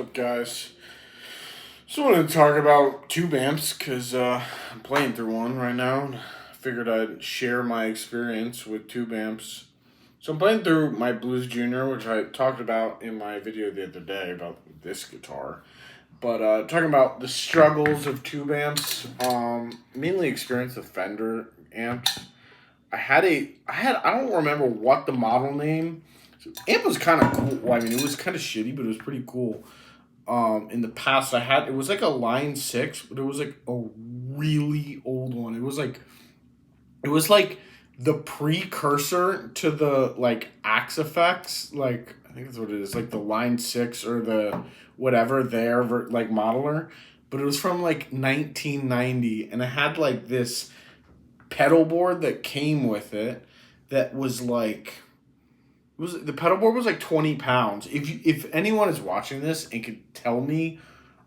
up, guys? So I wanted to talk about tube amps because I'm playing through one right now. And I figured I'd share my experience with tube amps. So I'm playing through my Blues Junior, which I talked about in my video the other day about this guitar. But talking about the struggles of tube amps, mainly experienced with Fender amps. I don't remember what the model name. Amp was kind of cool. Well, I mean, it was kind of shitty, but it was pretty cool. In the past, it was like a Line 6, but it was like a really old one. It was like the precursor to the like Axe effects. Like, I think that's what it is. Like the Line 6 or the whatever like modeler. But it was from like 1990, and it had like this pedal board that came with it that was like the pedal board was like 20 pounds. If anyone is watching this and can tell me,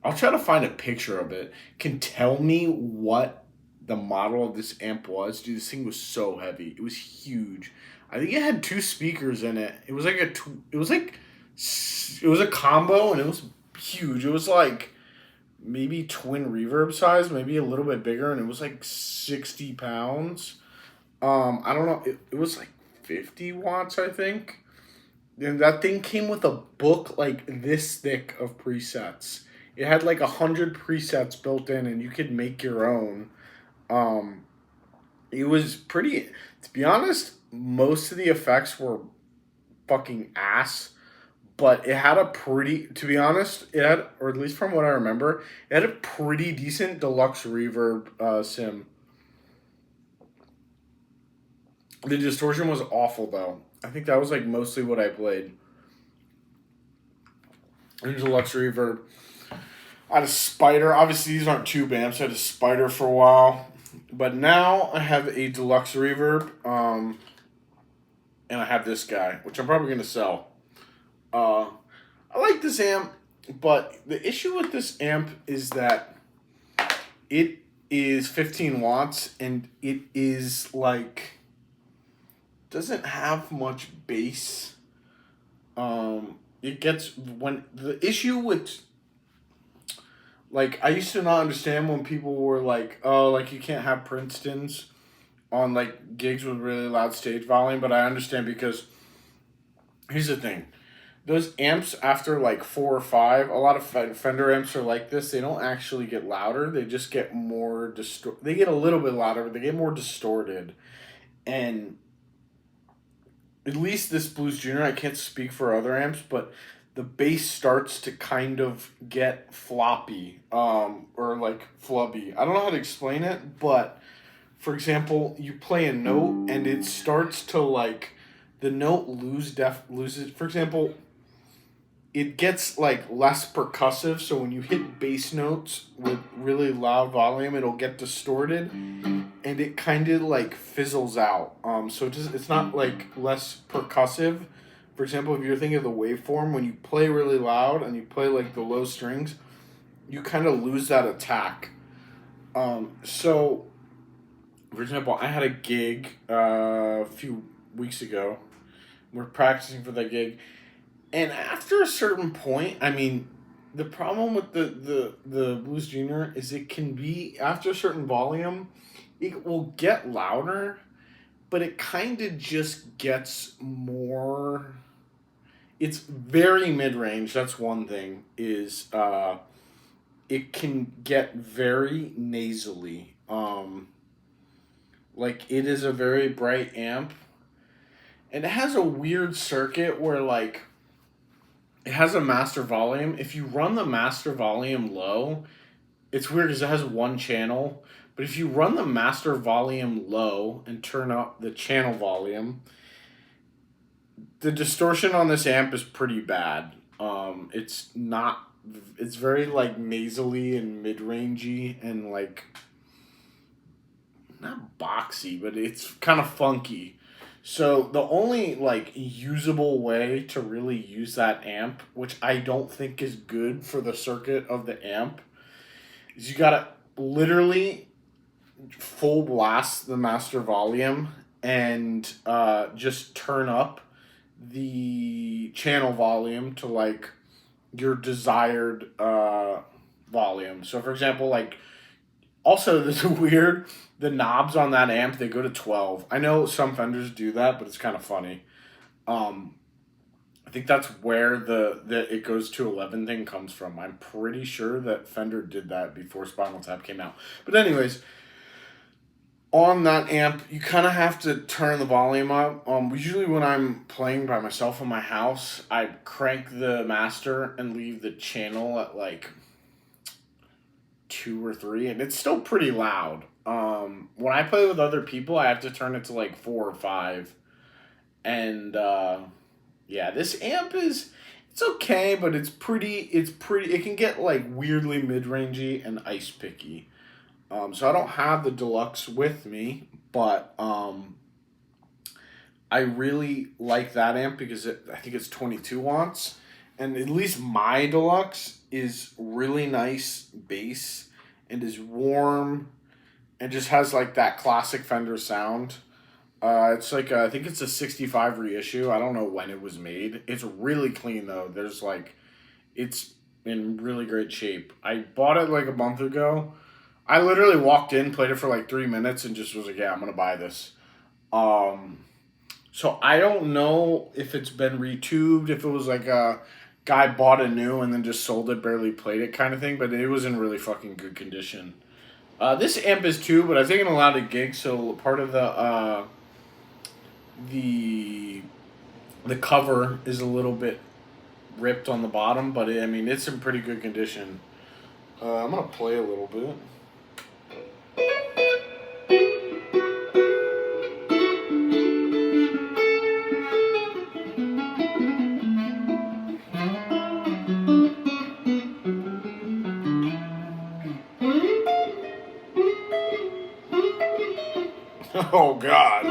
I'll try to find a picture of it, can tell me what the model of this amp was. Dude, this thing was so heavy. It was huge. I think it had two speakers in it. It was like it was a combo, and it was huge. It was like maybe twin reverb size, maybe a little bit bigger, and it was like 60 pounds. I don't know. It was like 50 watts, I think. And that thing came with a book like this thick of presets. It had like 100 presets built in, and you could make your own. Um, it was pretty. To be honest, most of the effects were fucking ass. But it had a pretty. To be honest, it had, or at least from what I remember, it had a pretty decent deluxe reverb sim. The distortion was awful though. I think that was like mostly what I played. There's a luxury reverb. I had a Spider. Obviously, these aren't tube amps. I had a Spider for a while, but now I have a deluxe reverb. And I have this guy, which I'm probably gonna sell. I like this amp, but the issue with this amp is that it is 15 watts, and it is like doesn't have much bass. It gets when the issue with like I used to not understand when people were like, oh, like you can't have Princetons on like gigs with really loud stage volume, but I understand because here's the thing. Those amps after like 4 or 5, a lot of Fender amps are like this. They don't actually get louder. They just get more They get a little bit louder, but they get more distorted. And at least this Blues Junior, I can't speak for other amps, but the bass starts to kind of get floppy, or like flubby. I don't know how to explain it, but for example, you play a note and it starts to like the note loses. For example, it gets like less percussive, so when you hit bass notes with really loud volume, it'll get distorted, and it kind of like fizzles out. It's not like less percussive. For example, if you're thinking of the waveform, when you play really loud and you play like the low strings, you kind of lose that attack. So, for example, I had a gig a few weeks ago. We're practicing for that gig. And after a certain point, I mean, the problem with the Blues Junior is it can be, after a certain volume, it will get louder, but it kind of just gets more. It's very mid-range. That's one thing, is it can get very nasally. Like, it is a very bright amp. And it has a weird circuit where, like, it has a master volume. If you run the master volume low, it's weird because it has one channel. But if you run the master volume low and turn up the channel volume, the distortion on this amp is pretty bad. It's not. It's very like nasally and mid-rangey and like not boxy, but it's kind of funky. So the only like usable way to really use that amp, which I don't think is good for the circuit of the amp, is you gotta literally full blast the master volume and just turn up the channel volume to like your desired volume. So, for example, like, also, this is weird. The knobs on that amp, they go to 12. I know some Fenders do that, but it's kind of funny. Um, I think that's where the it goes to 11 thing comes from. I'm pretty sure that Fender did that before Spinal Tap came out. But anyways, on that amp, you kind of have to turn the volume up. Usually when I'm playing by myself in my house, I crank the master and leave the channel at like 2 or 3, and it's still pretty loud. When I play with other people, I have to turn it to like 4 or 5. And yeah, this amp is, it's okay, but it's pretty it can get like weirdly mid-rangey and ice picky. So I don't have the deluxe with me, but I really like that amp because I think it's 22 watts, and at least my deluxe is really nice bass and is warm and just has like that classic Fender sound. It's like I think it's a 65 reissue. I don't know when it was made. It's really clean though. There's like it's in really great shape. I bought it like a month ago. I literally walked in, played it for like 3 minutes, and just was like, "Yeah, I'm gonna buy this." Um, so I don't know if it's been retubed, if it was like a guy bought a new and then just sold it, barely played it kind of thing, but it was in really fucking good condition. This amp is too, but I've taken a lot of gigs, so part of the the cover is a little bit ripped on the bottom, but I mean it's in pretty good condition. I'm gonna play a little bit. Oh God.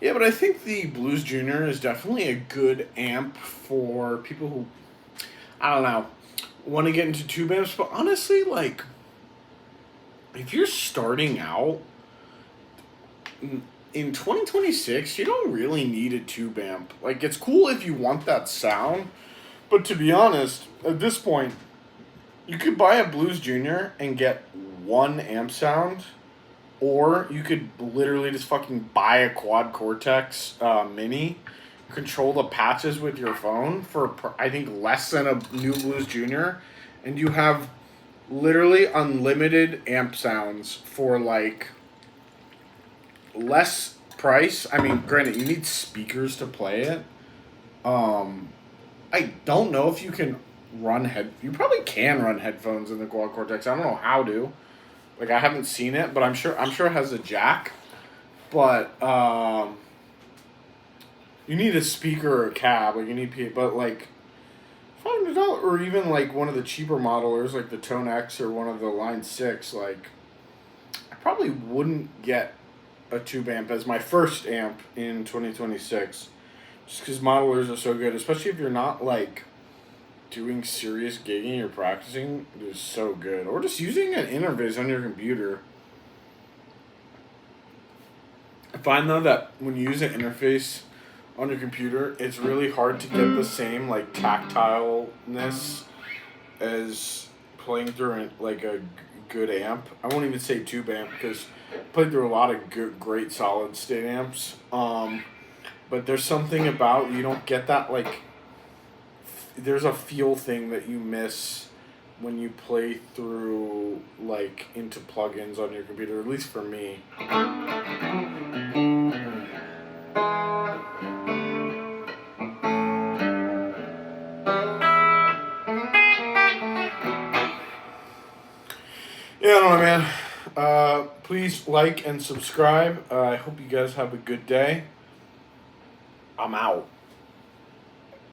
Yeah, but I think the Blues Junior is definitely a good amp for people who, I don't know, want to get into tube amps. But honestly, like, if you're starting out in 2026, you don't really need a tube amp. Like, it's cool if you want that sound, but to be honest, at this point, you could buy a Blues Junior and get one amp sound, or you could literally just fucking buy a Quad Cortex Mini, control the patches with your phone for I think less than a new Blues Junior, and you have literally unlimited amp sounds for like less price. I mean, granted, you need speakers to play it. Um, I don't know if you can run head. You probably can run headphones in the Quad Cortex. I don't know how to. Like I haven't seen it, but I'm sure it has a jack. But you need a speaker or a cab. Like you need, but like $500, or even like one of the cheaper modelers, like the Tone X or one of the Line 6. Like I probably wouldn't get a tube amp as my first amp in 2026, just because modelers are so good, especially if you're not like doing serious gigging or practicing. It is so good, or just using an interface on your computer. I find though that when you use an interface on your computer, it's really hard to get the same like tactileness as playing through like a good amp. I won't even say tube amp because I played through a lot of good, great solid state amps. But there's something about you don't get that like. There's a feel thing that you miss when you play through like into plugins on your computer. At least for me. Yeah, I don't know, man. Please like and subscribe. I hope you guys have a good day. I'm out.